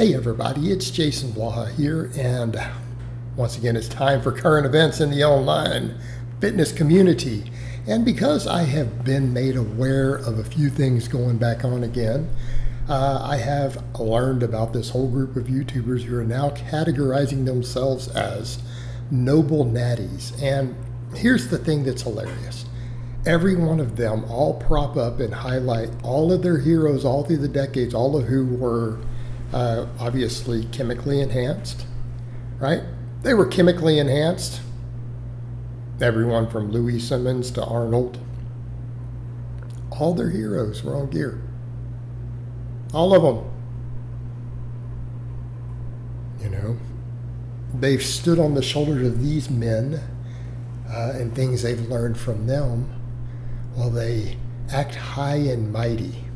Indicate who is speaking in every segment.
Speaker 1: Hey everybody, it's Jason Blaha here, and once again it's time for current events in the online fitness community. And because I have been made aware of a few things going back on again, I have learned about this whole group of YouTubers who are now categorizing themselves as noble natties. And here's the thing that's hilarious. Every one of them all prop up and highlight all of their heroes all through the decades, all of who were obviously chemically enhanced, right? They were chemically enhanced. Everyone from Louis Simmons to Arnold. All their heroes were on gear. All of them. You know, they've stood on the shoulders of these men and things they've learned from them while they act high and mighty.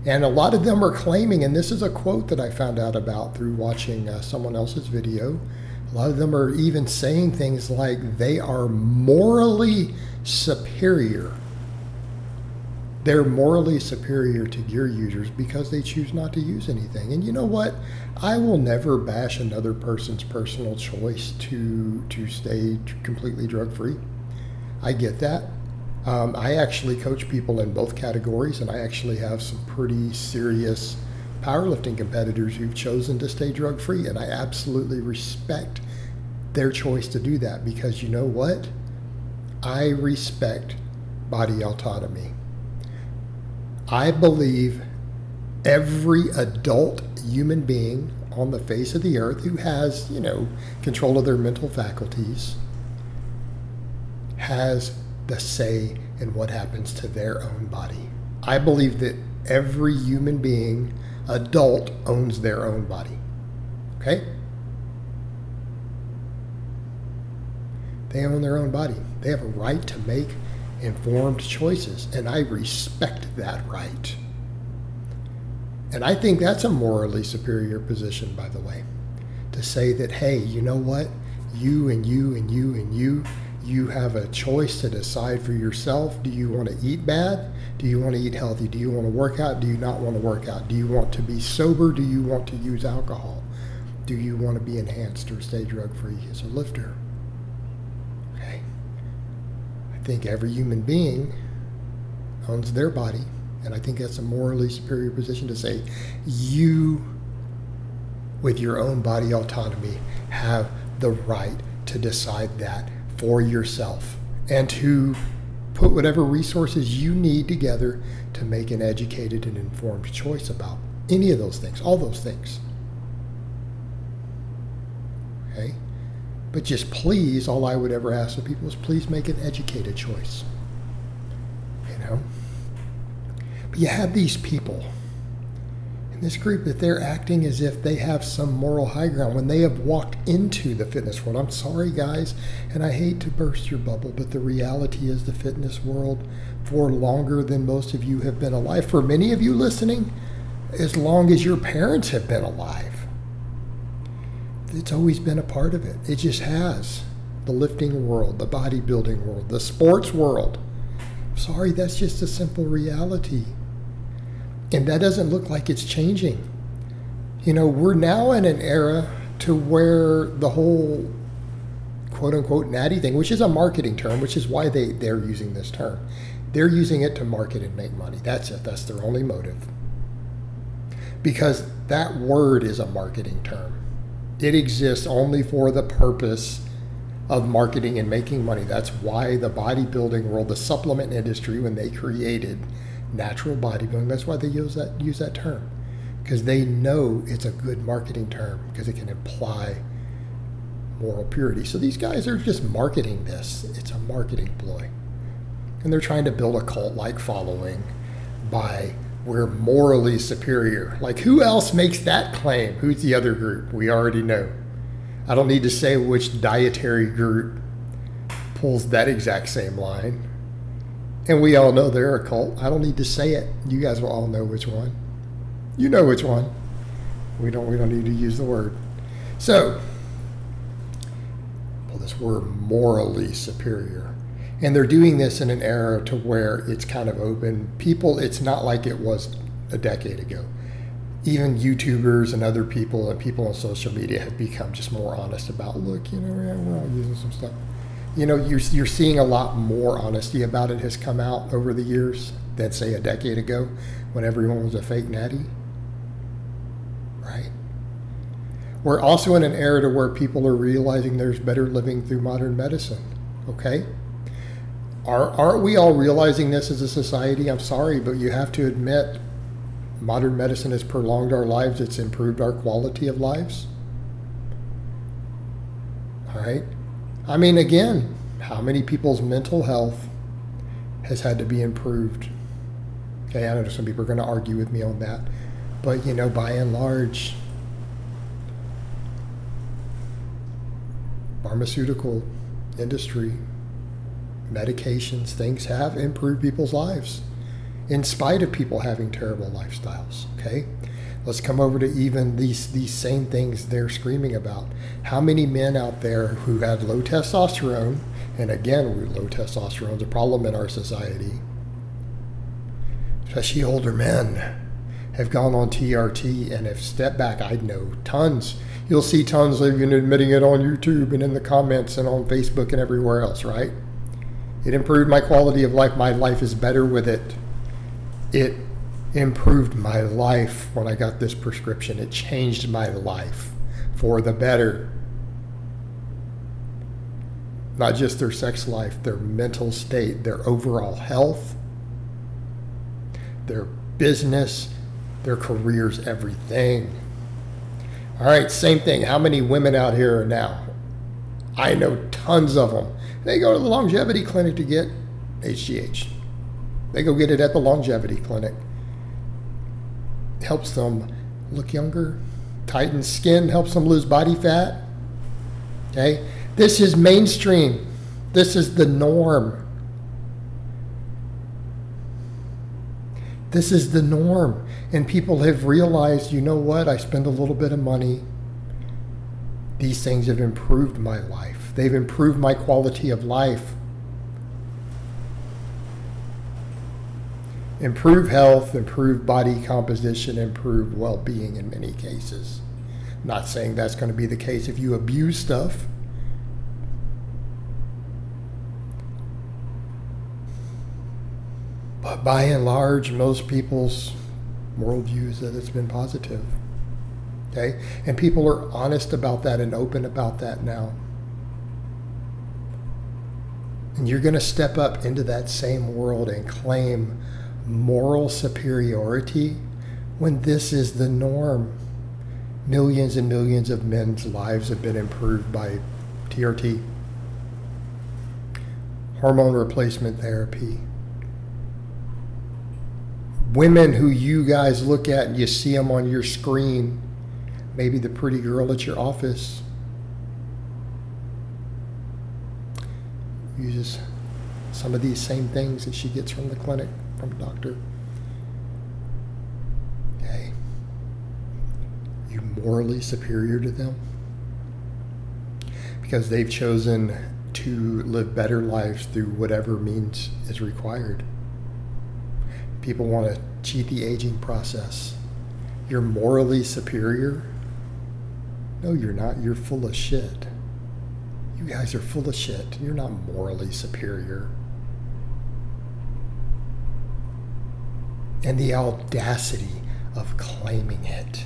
Speaker 1: And a lot of them are claiming, and this is a quote that I found out about through watching someone else's video, a lot of them are even saying things like they are morally superior. They're morally superior to gear users because they choose not to use anything. And you know what? I will never bash another person's personal choice to stay completely drug-free. I get that. I actually coach people in both categories, and I actually have some pretty serious powerlifting competitors who've chosen to stay drug-free, and I absolutely respect their choice to do that because you know what? I respect body autonomy. I believe every adult human being on the face of the earth who has, you know, control of their mental faculties has the say in what happens to their own body. I believe that every human being, adult, owns their own body. Okay? They own their own body. They have a right to make informed choices, and I respect that right. And I think that's a morally superior position, by the way, to say that, hey, you know what? You and you and you and you have a choice to decide for yourself. Do you want to eat bad? Do you want to eat healthy? Do you want to work out? Do you not want to work out? Do you want to be sober? Do you want to use alcohol? Do you want to be enhanced or stay drug-free as a lifter? Okay. I think every human being owns their body, and I think that's a morally superior position to say you, with your own body autonomy, have the right to decide that for yourself and to put whatever resources you need together to make an educated and informed choice about any of those things, all those things. Okay? But just please, all I would ever ask of people is please make an educated choice. You know? But you have these people in this group that they're acting as if they have some moral high ground when they have walked into the fitness world. I'm sorry, guys, and I hate to burst your bubble, but the reality is the fitness world, for longer than most of you have been alive, for many of you listening, as long as your parents have been alive. It's always been a part of it. It just has. The lifting world, the bodybuilding world, the sports world. Sorry, that's just a simple reality. And that doesn't look like it's changing. You know, we're now in an era to where the whole quote-unquote natty thing, which is a marketing term, which is why they're using this term. They're using it to market and make money. That's it. That's their only motive. Because that word is a marketing term. It exists only for the purpose of marketing and making money. That's why the bodybuilding world, the supplement industry, when they created natural bodybuilding, that's why they use that term, because they know it's a good marketing term because it can imply moral purity. So these guys are just marketing this. It's a marketing ploy, and they're trying to build a cult-like following by we're morally superior. Like, who else makes that claim? Who's the other group? We already know. I don't need to say which dietary group pulls that exact same line. And we all know they're a cult. I don't need to say it. You guys will all know which one. You know which one. We don't need to use the word. So, well, this word morally superior. And they're doing this in an era to where it's kind of open. People, it's not like it was a decade ago. even YouTubers and other people and people on social media have become just more honest about, look, we're all using some stuff. You're seeing a lot more honesty about it has come out over the years than, say, a decade ago when everyone was a fake natty, right? We're also in an era to where people are realizing there's better living through modern medicine, okay? Aren't we all realizing this as a society? I'm sorry, but you have to admit modern medicine has prolonged our lives. It's improved our quality of lives. All right? I mean, again, how many people's mental health has had to be improved? Okay, I know some people are going to argue with me on that. But, by and large, pharmaceutical industry, medications, things have improved people's lives in spite of people having terrible lifestyles, okay? Let's come over to even these same things they're screaming about. How many men out there who had low testosterone, and again, low testosterone is a problem in our society, especially older men, have gone on TRT and have stepped back. I know tons. You'll see tons even admitting it on YouTube and in the comments and on Facebook and everywhere else, right? It improved my quality of life. My life is better with it. It improved my life when I got this prescription. It changed my life for the better. Not just their sex life, their mental state, their overall health, their business, their careers, everything. All right, same thing. How many women out here are now? I know tons of them. They go to the longevity clinic to get HGH. They go get it at the longevity clinic. Helps them look younger, tightens skin, helps them lose body fat. Okay? This is mainstream. This is the norm. This is the norm. And people have realized, you know what? I spend a little bit of money. These things have improved my life. They've improved my quality of life. Improve health, improve body composition, improve well-being in many cases. I'm not saying that's going to be the case if you abuse stuff. But by and large, most people's worldview is that it's been positive. Okay? And people are honest about that and open about that now. And you're going to step up into that same world and claim moral superiority when this is the norm. Millions and millions of men's lives have been improved by TRT, hormone replacement therapy. Women who you guys look at and you see them on your screen, maybe the pretty girl at your office, uses some of these same things that she gets from the clinic, from a doctor. Okay. You morally superior to them because they've chosen to live better lives through whatever means is required. People want to cheat the aging process. You're morally superior? No, you're not. You're full of shit. You guys are full of shit. You're not morally superior. And the audacity of claiming it.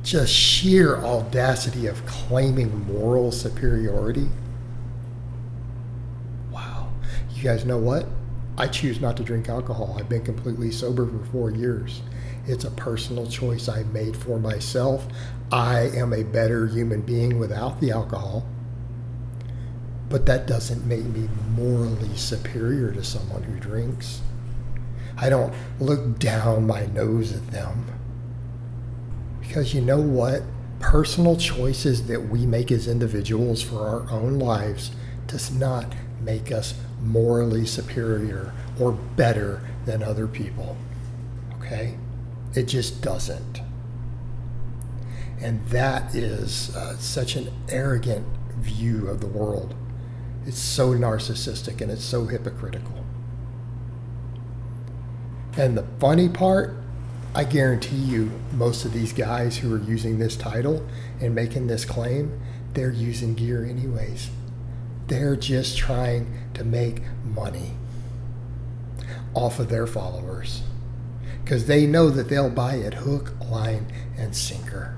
Speaker 1: Just sheer audacity of claiming moral superiority. Wow. You guys know what? I choose not to drink alcohol. I've been completely sober for 4 years. It's a personal choice I made for myself. I am a better human being without the alcohol. But that doesn't make me morally superior to someone who drinks. I don't look down my nose at them. Because you know what? Personal choices that we make as individuals for our own lives does not make us morally superior or better than other people. Okay? It just doesn't. And that is such an arrogant view of the world. It's so narcissistic and it's so hypocritical. And the funny part I guarantee you most of these guys who are using this title and making this claim, they're using gear anyways. They're just trying to make money off of their followers because they know that they'll buy it hook, line, and sinker.